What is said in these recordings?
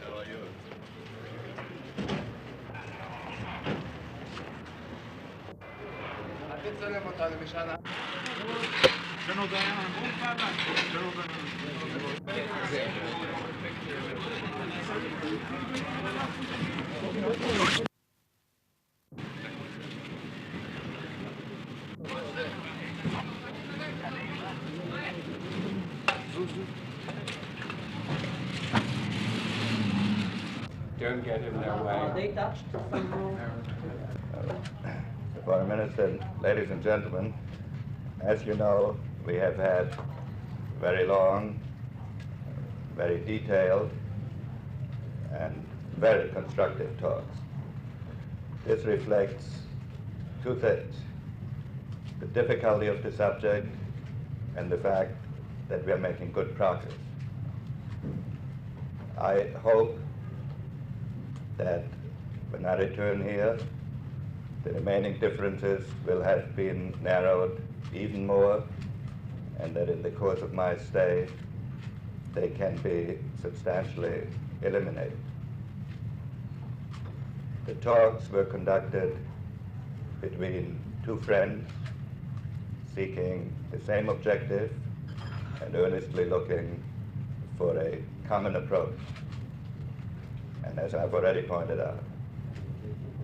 How are you? Don't get in their way. Are they touched somehow? Foreign Minister, ladies and gentlemen, as you know, we have had very long, very detailed, and very constructive talks. This reflects two things: the difficulty of the subject and the fact that we are making good progress. I hope that when I return here, the remaining differences will have been narrowed even more, and that in the course of my stay, they can be substantially eliminated. The talks were conducted between two friends seeking the same objective and earnestly looking for a common approach. And as I've already pointed out,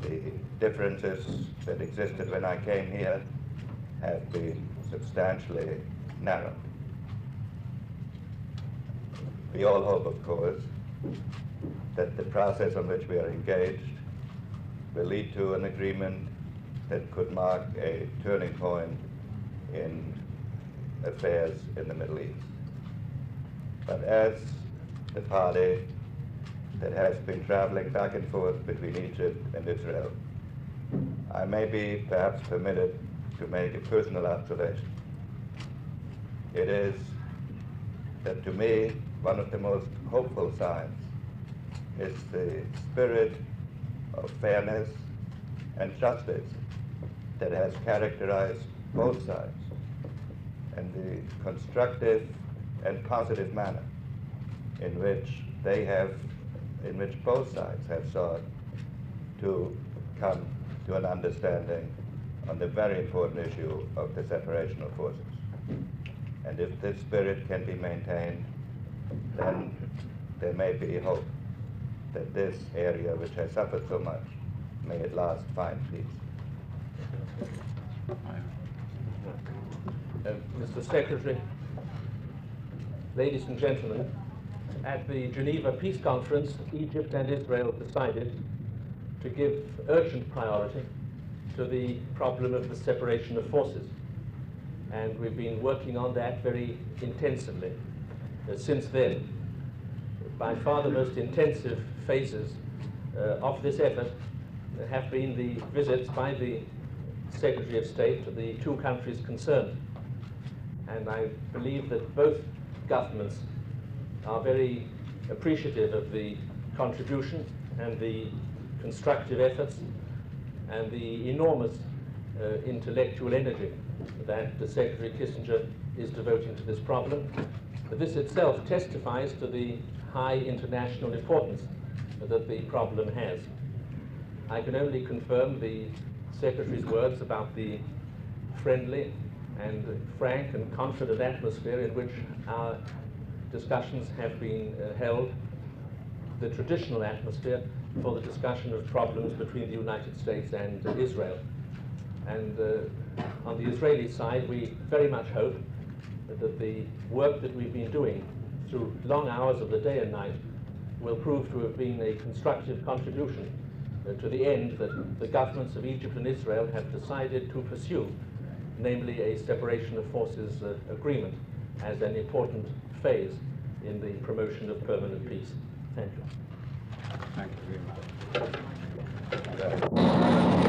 the differences that existed when I came here have been substantially narrowed. We all hope, of course, that the process on which we are engaged will lead to an agreement that could mark a turning point in affairs in the Middle East. But as the party that has been traveling back and forth between Egypt and Israel, I may be perhaps permitted to make a personal observation. It is that to me, one of the most hopeful signs is the spirit of fairness and justice that has characterized both sides, and the constructive and positive manner in which both sides have sought to come to an understanding on the very important issue of the separation of forces. And if this spirit can be maintained, then there may be hope that this area, which has suffered so much, may at last find peace. Mr. Secretary, ladies and gentlemen, at the Geneva Peace Conference, Egypt and Israel decided to give urgent priority to the problem of the separation of forces. And we've been working on that very intensively since then. By far the most intensive phases of this effort have been the visits by the Secretary of State to the two countries concerned. And I believe that both governments are very appreciative of the contribution and the constructive efforts and the enormous intellectual energy that Secretary Kissinger is devoting to this problem. This itself testifies to the high international importance that the problem has. I can only confirm the Secretary's words about the friendly and frank and confident atmosphere in which our discussions have been held, the traditional atmosphere for the discussion of problems between the United States and Israel. And on the Israeli side, we very much hope that the work that we've been doing through long hours of the day and night will prove to have been a constructive contribution to the end that the governments of Egypt and Israel have decided to pursue, namely a separation of forces agreement as an important phase in the promotion of permanent peace. Thank you. Thank you very much.